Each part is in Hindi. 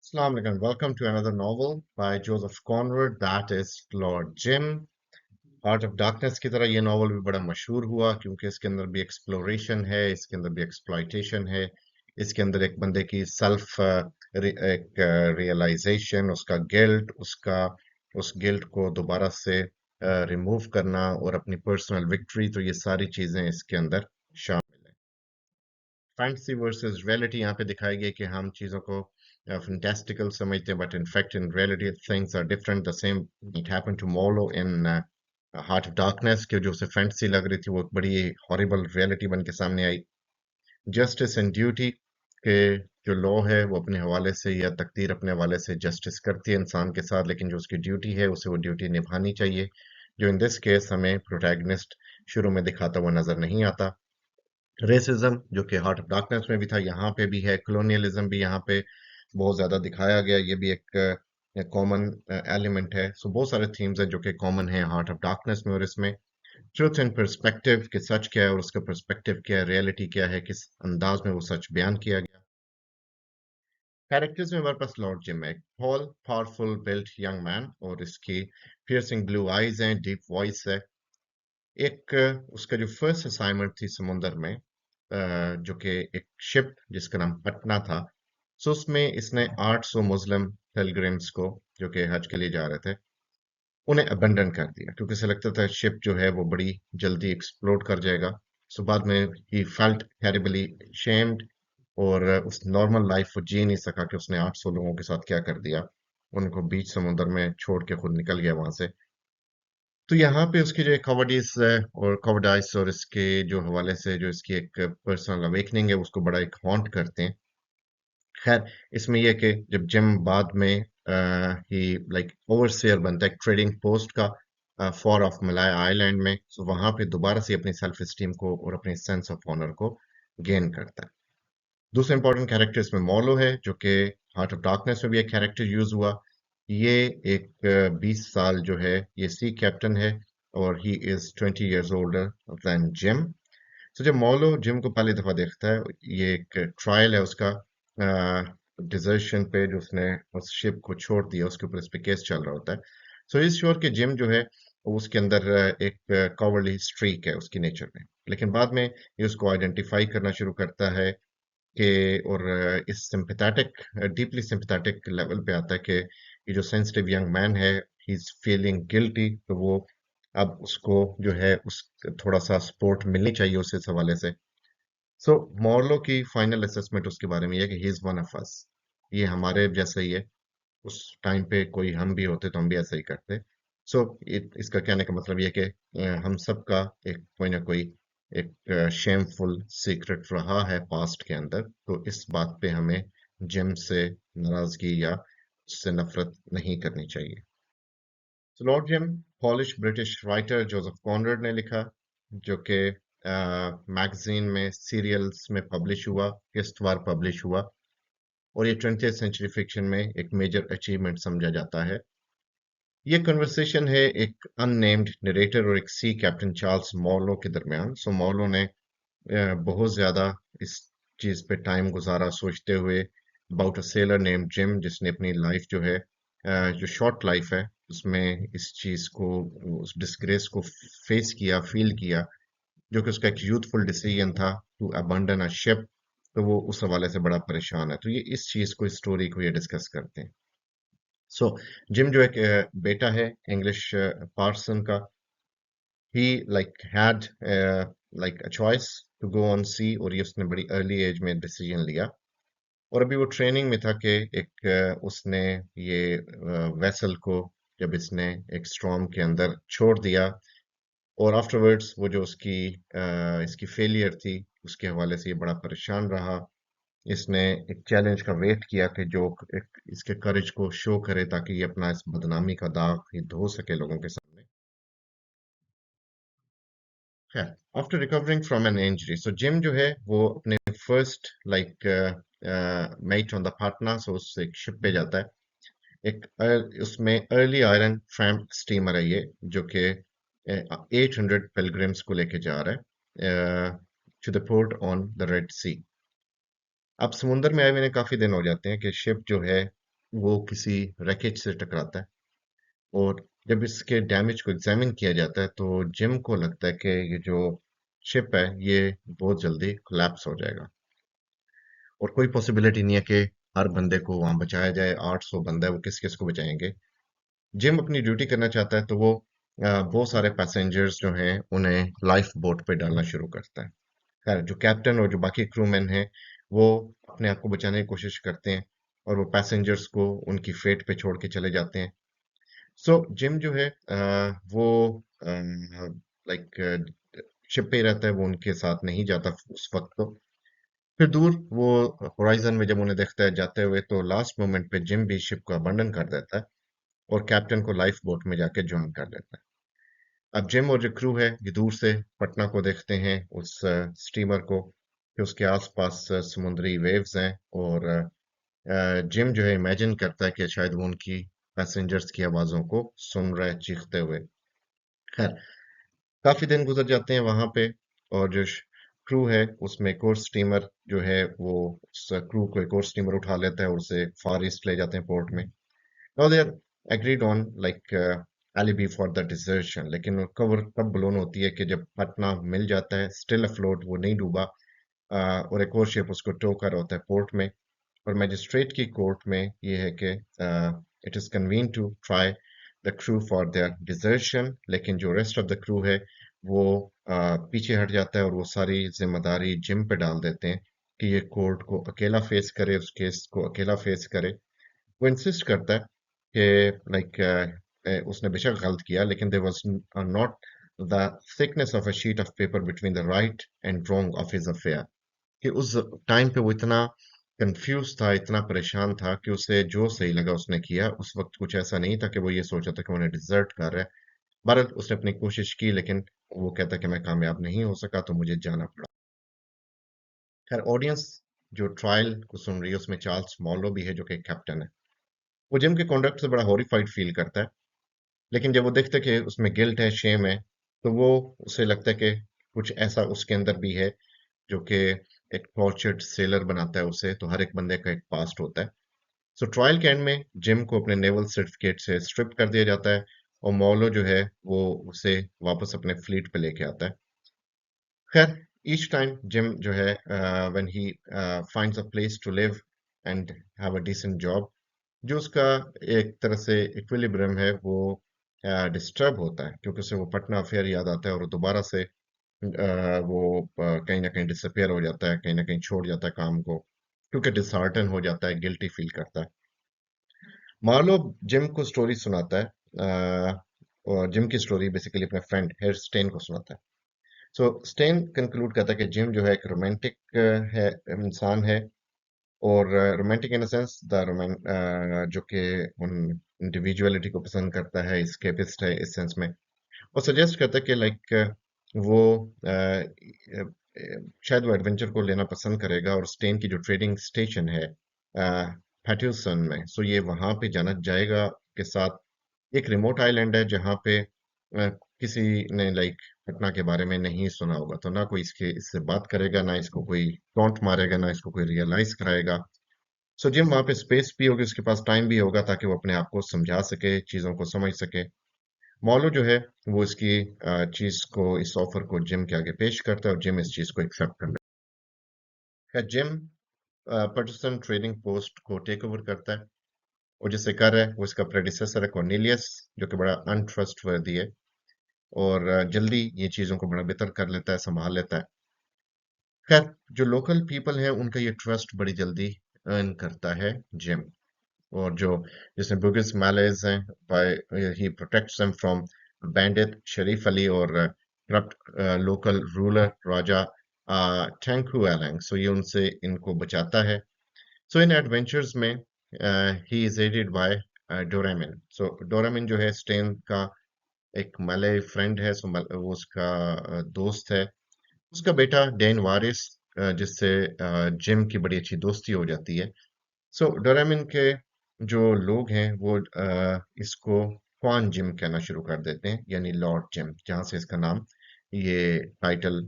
Assalamu alaikum. Welcome to another novel by Joseph Conrad, that is Lord Jim. Heart of darkness की तरह ये नॉवल भी बड़ा मशहूर हुआ क्योंकि इसके अंदर भी एक्सप्लोरेशन है, इसके अंदर भी एक्सप्लॉयटेशन है, इसके अंदर एक बंदे की सेल्फ एक रियलाइजेशन, उसका गिल्ट, उसका उस गिल्ट को दोबारा से रिमूव करना और अपनी पर्सनल विक्ट्री, तो ये सारी चीजें इसके अंदर शामिल है। फैंटेसी वर्सेस रियलिटी यहाँ पे दिखाई गई कि हम चीज़ों को फैंटास्टिकल समझते हैं, but in fact in reality things are different. The same it happened to Marlow in Heart of Darkness, कि जो उसे फैंटेसी लग रही थी वो एक बड़ी हॉरिबल रियलिटी बन के सामने आई। जस्टिस एंड ड्यूटी के जो लॉ है वो अपने हवाले से, या तकदीर अपने हवाले से जस्टिस करती है इंसान के साथ, लेकिन जो उसकी ड्यूटी है उसे वो ड्यूटी निभानी चाहिए, जो इन दिस केस हमें प्रोटैगनिस्ट शुरू में दिखाता हुआ नजर नहीं आता। रेसिज्म जो कि हार्ट ऑफ डार्कनेस में भी था, यहाँ पे भी है। कॉलोनियलिज्म भी यहाँ पे बहुत ज्यादा दिखाया गया, ये भी एक कॉमन एलिमेंट है। सो बहुत सारे थीम्स हैं जो कि कॉमन है हार्ट ऑफ डार्कनेस में और इसमें। ट्रुथ एंड पर्सपेक्टिव, कि सच क्या है और उसका पर्सपेक्टिव क्या है, रियलिटी क्या है, किस अंदाज में वो सच बयान किया गया। कैरेक्टर्स में हमारे पास लॉर्ड जिम है, tall powerful built young man, और इसकी पियर्सिंग ब्लू आईज हैं, डीप वॉइस है। एक उसका जो फर्स्ट असाइनमेंट थी समुंदर में, जो कि एक शिप जिसका नाम पटना था, सो उसमें इसने 800 मुस्लिम पिलग्रिम्स को, जो कि हज के लिए जा रहे थे, उन्हें अबंडन कर दिया क्योंकि उसे लगता था शिप जो है वो बड़ी जल्दी एक्सप्लोड कर जाएगा। सो बाद में ही फेल्ट टेरिबली शेम्ड, और उस नॉर्मल लाइफ वो जी नहीं सका कि उसने 800 लोगों के साथ क्या कर दिया, उनको बीच समुद्र में छोड़ के खुद निकल गया वहां से। तो यहाँ पे उसकी जो कॉवर्डिस और कॉवर्डाइस और इसके जो हवाले से जो इसकी एक पर्सनल अवेकनिंग है उसको बड़ा एक हॉन्ट करते हैं। खैर, इसमें यह कि जब जिम बाद में ही लाइक ओवरसेयर बनता है ट्रेडिंग पोस्ट का फॉर ऑफ मलाया आइलैंड में, तो वहां पे दोबारा से अपनी सेल्फ एस्टीम को और अपने सेंस ऑफ ऑनर को गेन करता है। दूसरे इंपॉर्टेंट कैरेक्टर इसमें मॉलो है, जो कि हार्ट ऑफ डार्कनेस में भी एक कैरेक्टर यूज हुआ। ये एक 20 साल जो है ये सी कैप्टन है, और he is 20 years older than gym. तो जब मॉलो जिम को पहली दफा देखता है, ये एक ट्रायल है उसका डिजर्शन पे, जो उसने उस शिप को छोड़ दिया उसके ऊपर इस पे केस चल रहा होता है। सो इस श्योर के जिम जो है उसके अंदर एक कॉवर्डली स्ट्रीक है उसकी नेचर में, लेकिन बाद में ये उसको आइडेंटिफाई करना शुरू करता है कि, और इस सिंपैथेटिक, डीपली सिंपैथेटिक लेवल पे आता है कि ये जो सेंसिटिव यंग मैन है, ही इज फीलिंग गिल्टी, तो वो अब उसको जो है उस थोड़ा सा सपोर्ट मिलनी चाहिए उसे इस हवाले से। सो मॉर्लो की फाइनल असेसमेंट उसके बारे में ये है कि he is one of us, ये हमारे जैसा ही है। उस टाइम पे कोई हम भी होते तो हम भी ऐसा ही करते। सो इसका कहने का मतलब ये है कि हम सबका एक कोई ना कोई एक शेमफुल सीक्रेट रहा है पास्ट के अंदर, तो इस बात पे हमें जिम से नाराजगी या उससे नफरत नहीं करनी चाहिए। तो Lord Jim Polish British writer Joseph Conrad ने लिखा, जो कि मैगजीन में सीरियल्स में पब्लिश हुआ, किस्तवार पब्लिश हुआ, और ये 20th सेंचुरी फिक्शन में एक मेजर अचीवमेंट समझा जाता है। ये कन्वर्सेशन है एक अननेम्ड नरेटर और एक सी कैप्टन चार्ल्स मॉर्लो के दरमियान। सो मॉर्लो ने बहुत ज्यादा इस चीज पे टाइम गुजारा सोचते हुए about a seller name gym, जिसने अपनी लाइफ जो है जो शॉर्ट लाइफ है उसमें इस चीज को, उस डिस्ग्रेस को फेस किया, फील किया, जो कि उसका एक यूथफुल डिसीजन था टू अबंडन अ शिप। तो वो उस हवाले से बड़ा परेशान है, तो ये इस चीज को, इस स्टोरी को ये डिस्कस करते हैं। सो जिम जो एक बेटा है इंग्लिश पार्सन का, he like had like a choice to go on sea, और ये उसने बड़ी अर्ली एज में डिसीजन लिया, और अभी वो ट्रेनिंग में था कि एक उसने ये वेसल को जब इसने एक स्टॉर्म के अंदर छोड़ दिया, और आफ्टरवर्ड्स वो जो उसकी इसकी फेलियर थी उसके हवाले से ये बड़ा परेशान रहा। इसने एक चैलेंज का वेट किया कि जो एक इसके करेज को शो करे, ताकि ये अपना इस बदनामी का दाग ये धो सके लोगों के सामने। खैर, after recovering from an injury, so Jim जो है वो अपने first like mate on the Patna, so उससे एक शिप पे जाता है। एक उसमें अर्ली आयरन ट्रैम्प स्टीमर है ये, जो कि 800 पिलग्रिम्स को लेके जा रहा है to the port on the Red Sea. अब समुंदर में आए हुए काफी दिन हो जाते हैं कि शिप जो है वो किसी रैकेट से टकराता है, और जब इसके डैमेज को एग्जामिन किया जाता है तो जिम को लगता है कि ये जो शिप है ये बहुत जल्दी कोलैप्स हो जाएगा, और कोई पॉसिबिलिटी नहीं है कि हर बंदे को वहां बचाया जाए। 800 बंदा है, वो किस किस को बचाएंगे। जिम अपनी ड्यूटी करना चाहता है, तो वो बहुत सारे पैसेंजर्स जो हैं उन्हें लाइफ बोट पे डालना शुरू करता है। खैर, जो कैप्टन और जो बाकी क्रू मैन हैं वो अपने आप को बचाने की कोशिश करते हैं, और वो पैसेंजर्स को उनकी फेट पे छोड़ के चले जाते हैं। सो जिम जो है वो लाइक शिप पे ही रहता है, वो उनके साथ नहीं जाता उस वक्त। तो फिर दूर वो होराइजन में जब उन्हें देखता है जाते हुए, तो लास्ट मोमेंट पे जिम भी शिप को अबंडन कर देता है और कैप्टन को लाइफ बोट में जाके ज्वाइन कर लेता है। अब जिम और जो क्रू है ये दूर से पटना को देखते हैं, उस स्टीमर को, कि उसके आसपास समुद्री वेव्स हैं, और जिम जो है इमेजिन करता है कि शायद वो उनकी पैसेंजर्स की आवाज़ों को सुन रहा है चीखते हुए। खैर, काफ़ी दिन गुजर जाते हैं वहाँ पे, और जो क्रू है उसमें एक और स्टीमर जो है वो उस क्रू को एक और स्टीमर उठा लेता है और उसे फार ईस्ट ले जाते हैं पोर्ट में। Now they are agreed on like alibi for the desertion, लेकिन वो कवर तब ब्लोन होती है कि जब पटना मिल जाता है स्टिल अफ्लोट, वो नहीं डूबा, और एक और शिप उसको टो कर होता है पोर्ट में। और मैजिस्ट्रेट की कोर्ट में ये है कि it is convene to try the crew for their desertion, लेकिन जो रेस्ट ऑफ द क्रू है वो पीछे हट जाता है, और वो सारी जिम्मेदारी जिम पे डाल देते हैं कि ये कोर्ट को अकेला फेस करे, उस केस को अकेला फेस करे। वो इंसिस्ट करता है कि लाइक उसने बेशक गलत किया, लेकिन there was not the thickness of a sheet of paper between the right and wrong of his affair. कि उस टाइम पे वो इतना कंफ्यूज था, इतना परेशान था कि उसे जो सही लगा उसने किया। उस वक्त कुछ ऐसा नहीं था कि वो ये सोचा था कि उन्हें डिजर्ट कर रहा है। बहरहाल उसने अपनी कोशिश की, लेकिन वो कहता कि मैं कामयाब नहीं हो सका, तो मुझे जाना पड़ा। खैर, ऑडियंस जो ट्रायल को सुन रही है उसमें चार्ल्स मॉलो भी है, जो कि कैप्टन है। वो जिम के कॉन्डक्ट से बड़ा हॉरिफाइड फील करता है, लेकिन जब वो देखता है कि उसमें गिल्ट है, शेम है, तो वो उसे लगता है कि कुछ ऐसा उसके अंदर भी है जो कि एक टॉर्चर्ड सेलर बनाता है उसे। तो हर एक बंदे का एक पास्ट होता है। सो ट्रायल के एंड में जिम को अपने नेवल सर्टिफिकेट से स्ट्रिप कर दिया जाता है, और मौलो जो है वो उसे वापस अपने फ्लीट पे लेके आता है। खैर, ईच टाइम जिम जो है when he finds a place to live and have a decent job, जो उसका एक तरह से इक्विलिब्रियम है वो डिस्टर्ब होता है, क्योंकि उसे वो पटना अफेयर याद आता है, और दोबारा से वो कहीं ना कहीं डिसअपियर हो जाता है, कहीं ना कहीं छोड़ जाता है काम को, क्योंकि डिसहार्टन हो जाता है, गिल्टी फील करता है। मार्लो जिम को स्टोरी सुनाता है, और जिम की स्टोरी बेसिकली अपने फ्रेंड हेयर स्टेन को सुनाता है। सो स्टेन कंक्लूड करता है कि जिम जो है एक रोमांटिक है, इंसान है, और romantic in the sense the जो कि उन इंडिविजुअलिटी को पसंद करता है, एस्केपिस्ट है इस सेंस में। और सजेस्ट करता है कि लाइक वो शायद वो एडवेंचर को लेना पसंद करेगा, और स्टेन की जो ट्रेडिंग स्टेशन है पैटरसन में, सो ये वहां पे जाना जाएगा के साथ। एक रिमोट आइलैंड है जहाँ पे किसी ने लाइक पटना के बारे में नहीं सुना होगा, तो ना कोई इससे बात करेगा, ना इसको कोई टॉन्ट मारेगा, ना इसको कोई रियलाइज कराएगा। सो जिम वहाँ पे स्पेस भी होगी, उसके पास टाइम भी होगा, ताकि वो अपने आप को समझा सके, चीज़ों को समझ सके। मॉलो जो है वो इसकी चीज़ को, इस ऑफर को जिम के आगे पेश करता है, और जिम इस चीज़ को एक्सेप्ट कर लेता है। जिम पटसन ट्रेडिंग पोस्ट को टेक ओवर करता है, और जिसे कर है वो इसका प्रेडिसेसर है कॉर्नेलियस, जो कि बड़ा अनट्रस्टवर्दी है, और जल्दी ये चीज़ों को बड़ा बेहतर कर लेता है, संभाल लेता है। खैर, जो लोकल पीपल हैं उनका ये ट्रस्ट बड़ी जल्दी अर्न करता है जिम। और जो जिसमें बुगिस मैलेज हैं, by he protects them from bandit Sharif Ali और corrupt local ruler Raja Tengku Allang. So ये उनसे इनको बचाता है। सो इन एडवेंचर्स में he is aided by Doramin. So Doramin जो है स्टेन का एक मलय फ्रेंड है, सो वो उसका दोस्त है। उसका बेटा डेन वारिस, जिससे जिम की बड़ी अच्छी दोस्ती हो जाती है। सो डोरेमिन के जो लोग हैं वो इसको क्वान जिम कहना शुरू कर देते हैं, यानी लॉर्ड जिम, जहाँ से इसका नाम, ये टाइटल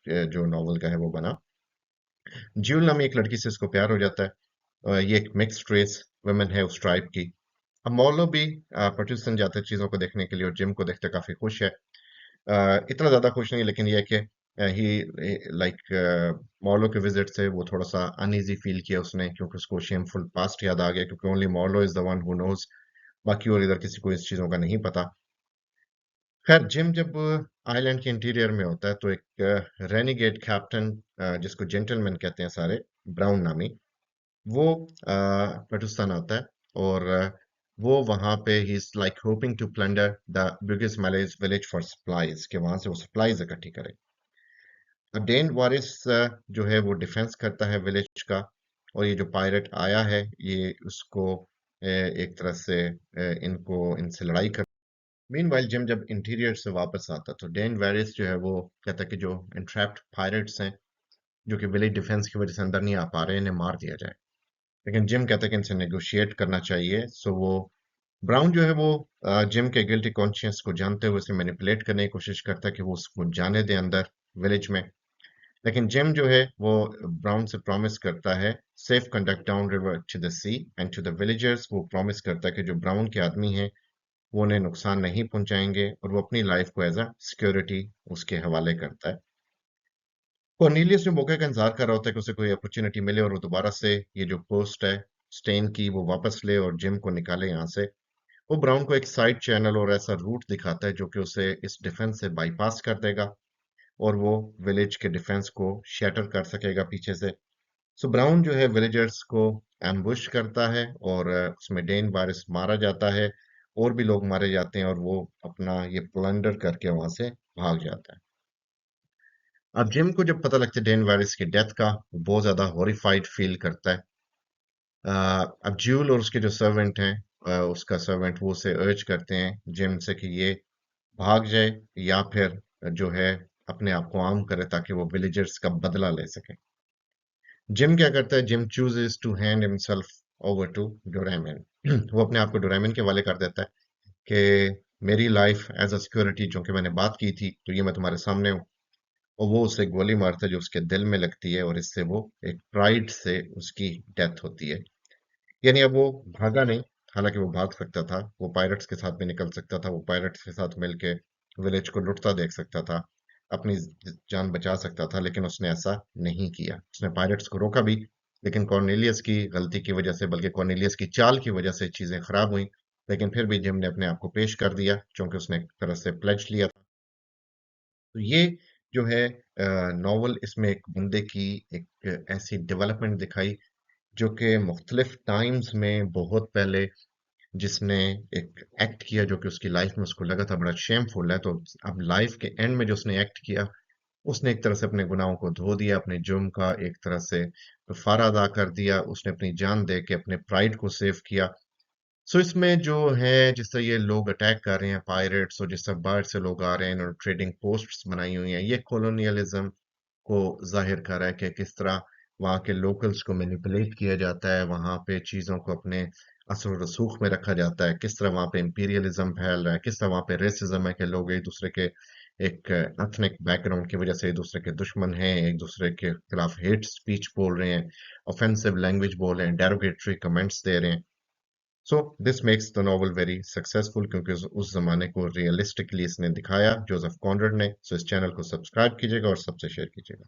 जो नॉवल का है वो बना। ज्यूल नामी एक लड़की से इसको प्यार हो जाता है, ये एक मिक्स्ड रेस वुमेन है उस ट्राइब की। अब मॉर्लो भी पर्टिसन जाते हैं चीज़ों को देखने के लिए और जिम को देखते काफ़ी खुश है। इतना ज़्यादा खुश नहीं, लेकिन ये है कि ही लाइक मॉर्लो के विजिट से वो थोड़ा सा अनईजी फील किया उसने, क्योंकि उसको शेमफुल पास्ट याद आ गया, क्योंकि only Marlow is the one who knows, बाकी और इधर किसी को इस चीज़ों का नहीं पता। खैर जिम जब आइलैंड के इंटीरियर में होता है तो एक रेनिगेड कैप्टन, जिसको जेंटलमैन कहते हैं सारे, ब्राउन नामी, वो पाकिस्तान आता है और वो वहां पे he is like hoping to plunder the biggest Malay village for supplies, के वहां से वो सप्लाईज इकट्ठी करे। अब डेन वारिस जो है वो डिफेंस करता है विलेज का, और ये जो पायरेट आया है ये उसको एक तरह से इनको इनसे लड़ाई कर। मीनवाइल जिम जब इंटीरियर से वापस आता तो डेन वारिस जो है वो कहता है कि जो इंट्रैप्ड पायरेट्स हैं, जो कि विलेज डिफेंस की वजह से अंदर नहीं आ पा रहे, इन्हें मार दिया जाए। लेकिन जिम कहता है कि इनसे नेगोशिएट करना चाहिए। सो वो ब्राउन जो है वो जिम के गिल्टी कॉन्शियस को जानते हुए उसे मैनिपुलेट करने की कोशिश करता है कि वो उसको जाने दे अंदर विलेज में। लेकिन जिम जो है वो ब्राउन से प्रॉमिस करता है safe conduct down river to the sea and to the villagers. वो प्रॉमिस करता है कि जो ब्राउन के आदमी हैं वो उन्हें नुकसान नहीं पहुंचाएंगे, और वो अपनी लाइफ को एज अ सिक्योरिटी उसके हवाले करता है। कॉर्नेलियस जो मौके का इंतजार कर रहा होता है कि उसे कोई अपॉर्चुनिटी मिले और वो दोबारा से ये जो पोस्ट है स्टेन की वो वापस ले और जिम को निकाले यहाँ से। वो ब्राउन को एक साइड चैनल और ऐसा रूट दिखाता है जो कि उसे इस डिफेंस से बाईपास कर देगा, और वो विलेज के डिफेंस को शैटर कर सकेगा पीछे से। सो ब्राउन जो है विलेजर्स को एम्बुश करता है और उसमें डेन वारिस मारा जाता है, और भी लोग मारे जाते हैं, और वो अपना ये प्लंडर करके वहां से भाग जाता है। अब जिम को जब पता लगता है डेन वारिस की डेथ का, वो बहुत ज्यादा हॉरिफाइड फील करता है। अब ज्यूल और उसके जो सर्वेंट हैं, उसका सर्वेंट, वो उसे अर्ज करते हैं जिम से कि ये भाग जाए या फिर जो है अपने आप को आर्म करे ताकि वो विलेजर्स का बदला ले सके। जिम क्या करता है, Jim chooses to hand himself over to Doramin. वो अपने आप को डोरेमन के वाले कर देता है कि मेरी लाइफ एज अ सिक्योरिटी जो कि मैंने बात की थी, तो ये मैं तुम्हारे सामने हूँ। और वो उसे गोली मारता है जो उसके दिल में लगती है, और इससे वो एक प्राइड से उसकी डेथ होती है। यानी अब वो भागा नहीं, हालांकि वो भाग सकता था, वो पायरेट्स के साथ भी निकल सकता था, वो पायरेट्स के साथ मिलके विलेज को लुटता देख सकता था, अपनी जान बचा सकता था, लेकिन उसने ऐसा नहीं किया। उसने पायरेट्स को रोका भी, लेकिन कॉर्नेलियस की गलती की वजह से, बल्कि कॉर्नेलियस की चाल की वजह से चीजें खराब हुई। लेकिन फिर भी जिम ने अपने आप को पेश कर दिया, क्योंकि उसने एक तरह से प्लेज लिया था। तो ये जो है नॉवल, इसमें एक बंदे की एक ऐसी डेवलपमेंट दिखाई जो कि मुख्तलिफ टाइम्स में बहुत पहले जिसने एक एक्ट किया जो कि उसकी लाइफ में उसको लगा था बड़ा शेमफुल है, तो अब लाइफ के एंड में जो उसने एक्ट किया, उसने एक तरह से अपने गुनाहों को धो दिया, अपने जुर्म का एक तरह से कफारा अदा कर दिया, उसने अपनी जान दे के अपने प्राइड को सेव किया। सो इसमें जो है जिस तरह ये लोग अटैक कर रहे हैं पायरेट्स, और जिस तरह बाहर से लोग आ रहे हैं, इन्होंने ट्रेडिंग पोस्ट्स बनाई हुई हैं, ये कॉलोनियलिज्म को जाहिर कर रहा है कि किस तरह वहाँ के लोकल्स को मैनिपुलेट किया जाता है, वहाँ पे चीज़ों को अपने असर रसूख में रखा जाता है, किस तरह वहाँ पे इंपीरियलिज्म फैल रहा है, किस तरह वहाँ पे रेसिज्म है कि लोग एक दूसरे के एक एथनिक बैकग्राउंड की वजह से एक दूसरे के दुश्मन हैं, एक दूसरे के खिलाफ हेट स्पीच बोल रहे हैं, ऑफेंसिव लैंग्वेज बोल रहे हैं, डेरोगेटरी कमेंट्स दे रहे हैं। So this makes the novel very successful, क्योंकि उस जमाने को रियलिस्टिकली इसने दिखाया जोसेफ कॉनरड ने। सो इस चैनल को सब्सक्राइब कीजिएगा और सबसे शेयर कीजिएगा।